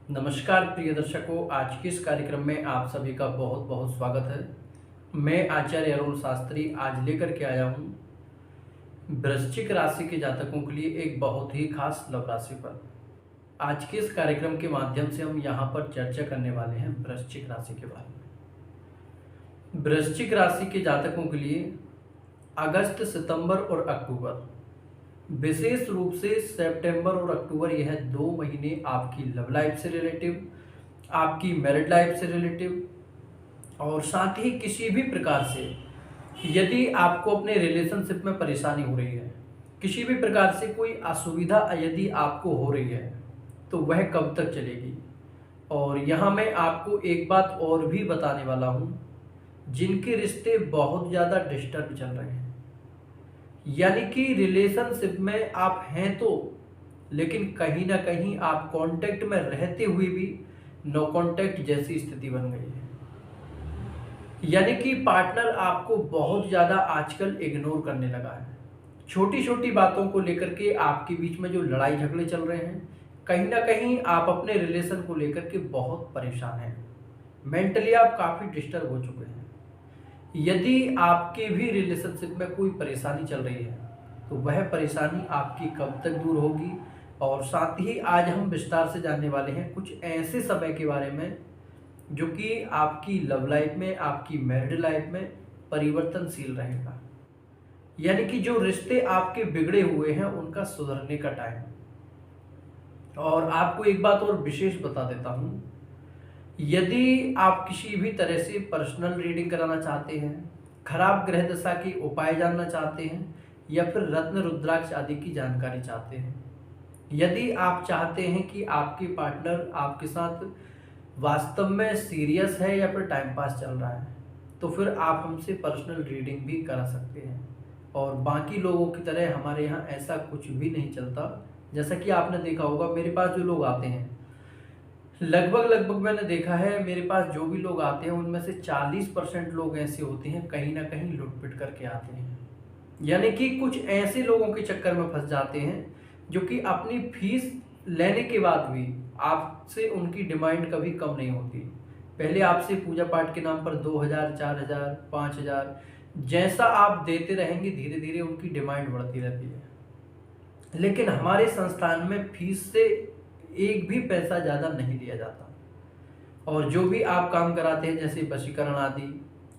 नमस्कार प्रिय दर्शकों, आज के इस कार्यक्रम में आप सभी का बहुत बहुत स्वागत है। मैं आचार्य अरुण शास्त्री आज लेकर के आया हूँ वृश्चिक राशि के जातकों के लिए एक बहुत ही खास लव राशि पर। आज के इस कार्यक्रम के माध्यम से हम यहाँ पर चर्चा करने वाले हैं वृश्चिक राशि के बारे में। वृश्चिक राशि के जातकों के लिए अगस्त, सितंबर और अक्टूबर, विशेष रूप से सितंबर और अक्टूबर, यह 2 महीने आपकी लव लाइफ से रिलेटिव, आपकी मैरिड लाइफ से रिलेटिव और साथ ही किसी भी प्रकार से यदि आपको अपने रिलेशनशिप में परेशानी हो रही है, किसी भी प्रकार से कोई असुविधा यदि आपको हो रही है, तो वह कब तक चलेगी। और यहाँ मैं आपको एक बात और भी बताने वाला हूँ, जिनके रिश्ते बहुत ज़्यादा डिस्टर्ब चल रहे हैं, यानी कि रिलेशनशिप में आप हैं तो, लेकिन कहीं ना कहीं आप कांटेक्ट में रहते हुए भी नो कांटेक्ट जैसी स्थिति बन गई है। यानी कि पार्टनर आपको बहुत ज़्यादा आजकल इग्नोर करने लगा है। छोटी छोटी बातों को लेकर के आपके बीच में जो लड़ाई झगड़े चल रहे हैं, कहीं ना कहीं आप अपने रिलेशन को लेकर के बहुत परेशान हैं। मेंटली आप काफ़ी डिस्टर्ब हो चुके हैं। यदि आपके भी रिलेशनशिप में कोई परेशानी चल रही है, तो वह परेशानी आपकी कब तक दूर होगी। और साथ ही आज हम विस्तार से जानने वाले हैं कुछ ऐसे समय के बारे में जो कि आपकी लव लाइफ में, आपकी मैरिड लाइफ में परिवर्तनशील रहेगा। यानी कि जो रिश्ते आपके बिगड़े हुए हैं उनका सुधरने का टाइम। और आपको एक बात और विशेष बता देता हूँ, यदि आप किसी भी तरह से पर्सनल रीडिंग कराना चाहते हैं, खराब ग्रह दशा के उपाय जानना चाहते हैं, या फिर रत्न रुद्राक्ष आदि की जानकारी चाहते हैं, यदि आप चाहते हैं कि आपके पार्टनर आपके साथ वास्तव में सीरियस है या फिर टाइम पास चल रहा है, तो फिर आप हमसे पर्सनल रीडिंग भी करा सकते हैं। और बाकी लोगों की तरह हमारे यहाँ ऐसा कुछ भी नहीं चलता। जैसा कि आपने देखा होगा, मेरे पास जो लोग आते हैं, लगभग लगभग मैंने देखा है, मेरे पास जो भी लोग आते हैं उनमें से 40% लोग ऐसे होते हैं कहीं ना कहीं लुटपिट करके आते हैं। यानी कि कुछ ऐसे लोगों के चक्कर में फंस जाते हैं जो कि अपनी फीस लेने के बाद भी आपसे उनकी डिमांड कभी कम नहीं होती। पहले आपसे पूजा पाठ के नाम पर 2000, 4000, 5000 जैसा आप देते रहेंगे, धीरे धीरे उनकी डिमांड बढ़ती रहती है। लेकिन हमारे संस्थान में फीस से एक भी पैसा ज़्यादा नहीं लिया जाता। और जो भी आप काम कराते हैं, जैसे वशीकरण आदि,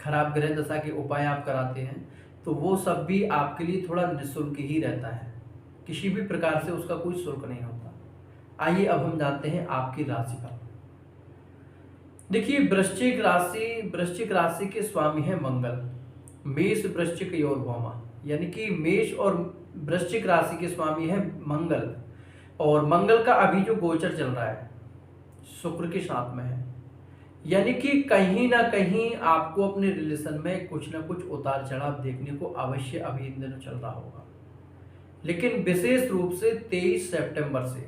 खराब ग्रह दशा के उपाय आप कराते हैं, तो वो सब भी आपके लिए थोड़ा निःशुल्क ही रहता है। किसी भी प्रकार से उसका कोई शुल्क नहीं होता। आइए अब हम जानते हैं आपकी राशि का। देखिए, वृश्चिक राशि के स्वामी है मंगल। मेष, वृश्चिक, योरभौमा, यानी कि मेष और वृश्चिक राशि के स्वामी है मंगल। और मंगल का अभी जो गोचर चल रहा है शुक्र के साथ में है। यानी कि कहीं ना कहीं आपको अपने रिलेशन में कुछ ना कुछ उतार चढ़ाव देखने को अवश्य अभी इन दिनों चल रहा होगा। लेकिन विशेष रूप से 23 सितंबर से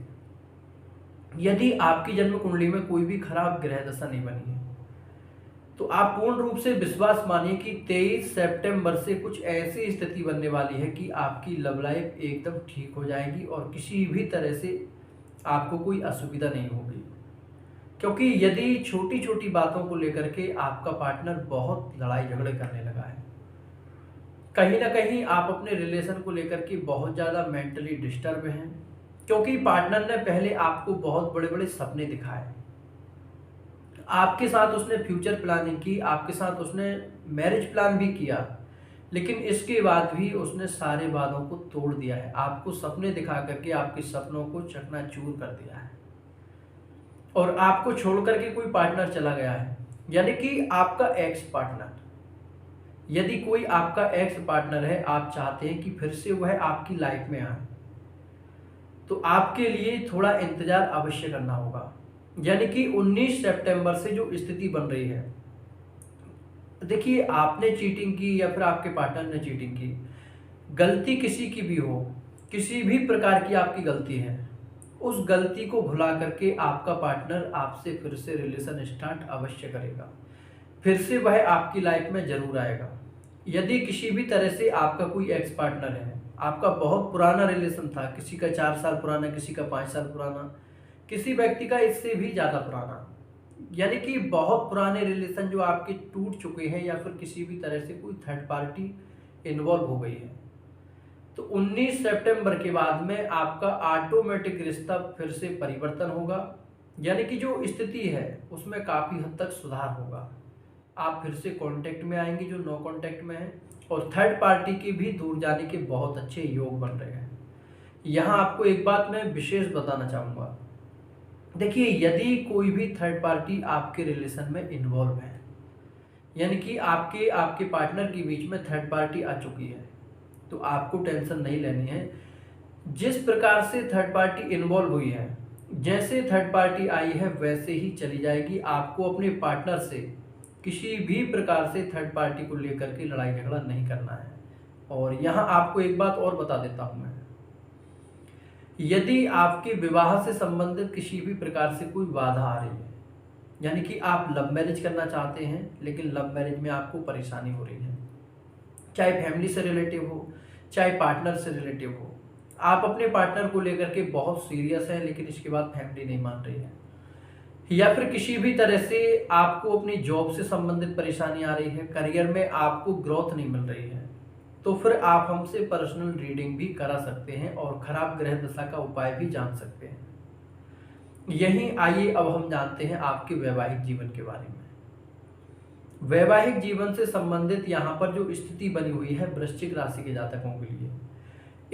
यदि आपकी जन्म कुंडली में कोई भी खराब ग्रह दशा नहीं बनी है, तो आप पूर्ण रूप से विश्वास मानिए कि 23 सितंबर से कुछ ऐसी स्थिति बनने वाली है कि आपकी लव लाइफ एकदम ठीक हो जाएगी और किसी भी तरह से आपको कोई असुविधा नहीं होगी। क्योंकि यदि छोटी छोटी बातों को लेकर के आपका पार्टनर बहुत लड़ाई झगड़े करने लगा है, कहीं ना कहीं आप अपने रिलेशन को लेकर के बहुत ज़्यादा मेंटली डिस्टर्ब हैं, क्योंकि पार्टनर ने पहले आपको बहुत बड़े बड़े सपने दिखाए, आपके साथ उसने फ्यूचर प्लानिंग की, आपके साथ उसने मैरिज प्लान भी किया, लेकिन इसके बाद भी उसने सारे वादों को तोड़ दिया है। आपको सपने दिखा करके आपके सपनों को चकनाचूर कर दिया है और आपको छोड़ करके कोई पार्टनर चला गया है। यानी कि आपका एक्स पार्टनर, यदि कोई आपका एक्स पार्टनर है, आप चाहते हैं कि फिर से वह आपकी लाइफ में आए, तो आपके लिए थोड़ा इंतजार अवश्य करना होगा। यानी कि 19 सितंबर से जो स्थिति बन रही है, देखिए, आपने चीटिंग की या फिर आपके पार्टनर ने चीटिंग की, गलती किसी की भी हो, किसी भी प्रकार की आपकी गलती है, उस गलती को भुला करके आपका पार्टनर आपसे फिर से रिलेशन स्टार्ट अवश्य करेगा। फिर से वह आपकी लाइफ में जरूर आएगा। यदि किसी भी तरह से आपका कोई एक्स पार्टनर है, आपका बहुत पुराना रिलेशन था, किसी का 4 साल पुराना, किसी का 5 साल पुराना, किसी व्यक्ति का इससे भी ज़्यादा पुराना, यानी कि बहुत पुराने रिलेशन जो आपके टूट चुके हैं या फिर किसी भी तरह से कोई थर्ड पार्टी इन्वॉल्व हो गई है, तो 19 सितंबर के बाद में आपका ऑटोमेटिक रिश्ता फिर से परिवर्तन होगा। यानी कि जो स्थिति है उसमें काफ़ी हद तक सुधार होगा। आप फिर से कांटेक्ट में आएंगे जो नो कांटेक्ट में है, और थर्ड पार्टी के भी दूर जाने के बहुत अच्छे योग बन रहे हैं। यहाँ आपको एक बात मैं विशेष बताना चाहूँगा। देखिए, यदि कोई भी थर्ड पार्टी आपके रिलेशन में इन्वॉल्व है, यानी कि आपके आपके पार्टनर के बीच में थर्ड पार्टी आ चुकी है, तो आपको टेंशन नहीं लेनी है। जिस प्रकार से थर्ड पार्टी इन्वॉल्व हुई है, जैसे थर्ड पार्टी आई है वैसे ही चली जाएगी। आपको अपने पार्टनर से किसी भी प्रकार से थर्ड पार्टी को लेकर के लड़ाई झगड़ा नहीं करना है। और यहाँ आपको एक बात और बता देता हूँ मैं, यदि आपके विवाह से संबंधित किसी भी प्रकार से कोई बाधा आ रही है, यानी कि आप लव मैरिज करना चाहते हैं लेकिन लव मैरिज में आपको परेशानी हो रही है, चाहे फैमिली से रिलेटिव हो चाहे पार्टनर से रिलेटिव हो, आप अपने पार्टनर को लेकर के बहुत सीरियस हैं लेकिन इसके बाद फैमिली नहीं मान रही है, या फिर किसी भी तरह से आपको अपनी जॉब से संबंधित परेशानी आ रही है, करियर में आपको ग्रोथ नहीं मिल रही है, तो फिर आप हमसे पर्सनल रीडिंग भी करा सकते हैं और खराब ग्रह दशा का उपाय भी जान सकते हैं। यहीं आइए अब हम जानते हैं आपके वैवाहिक जीवन के बारे में। वैवाहिक जीवन से संबंधित यहाँ पर जो स्थिति बनी हुई है वृश्चिक राशि के जातकों के लिए,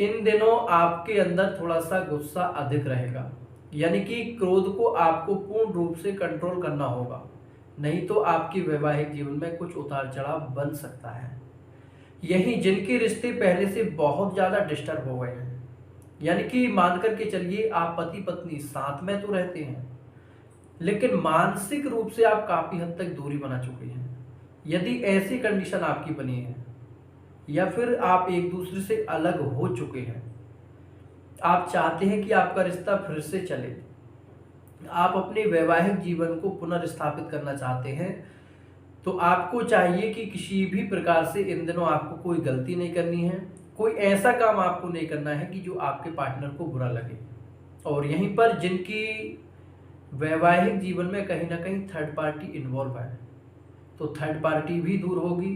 इन दिनों आपके अंदर थोड़ा सा गुस्सा अधिक रहेगा, यानी कि क्रोध को आपको पूर्ण रूप से कंट्रोल करना होगा, नहीं तो आपके वैवाहिक जीवन में कुछ उतार चढ़ाव बन सकता है। यही जिनके रिश्ते पहले से बहुत ज़्यादा डिस्टर्ब हो गए हैं, यानी कि मान करके चलिए आप पति पत्नी साथ में तो रहते हैं लेकिन मानसिक रूप से आप काफ़ी हद तक दूरी बना चुके हैं, यदि ऐसी कंडीशन आपकी बनी है या फिर आप एक दूसरे से अलग हो चुके हैं, आप चाहते हैं कि आपका रिश्ता फिर से चले, आप अपने वैवाहिक जीवन को पुनर्स्थापित करना चाहते हैं, तो आपको चाहिए कि किसी भी प्रकार से इन दिनों आपको कोई गलती नहीं करनी है, कोई ऐसा काम आपको नहीं करना है कि जो आपके पार्टनर को बुरा लगे। और यहीं पर जिनकी वैवाहिक जीवन में कहीं ना कहीं थर्ड पार्टी इन्वॉल्व है, तो थर्ड पार्टी भी दूर होगी।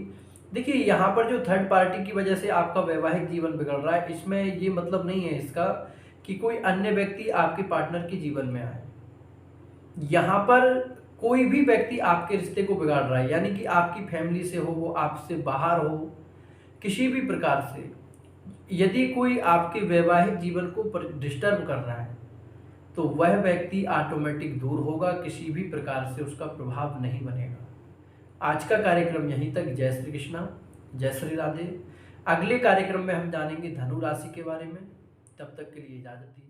देखिए, यहाँ पर जो थर्ड पार्टी की वजह से आपका वैवाहिक जीवन बिगड़ रहा है, इसमें ये मतलब नहीं है इसका कि कोई अन्य व्यक्ति आपके पार्टनर के जीवन में आए। यहाँ पर कोई भी व्यक्ति आपके रिश्ते को बिगाड़ रहा है, यानी कि आपकी फैमिली से हो, वो आपसे बाहर हो, किसी भी प्रकार से यदि कोई आपके वैवाहिक जीवन को डिस्टर्ब कर रहा है, तो वह व्यक्ति ऑटोमेटिक दूर होगा, किसी भी प्रकार से उसका प्रभाव नहीं बनेगा। आज का कार्यक्रम यहीं तक। जय श्री कृष्णा, जय श्री राधे। अगले कार्यक्रम में हम जानेंगे धनु राशि के बारे में। तब तक के लिए इजाजत दीजिए।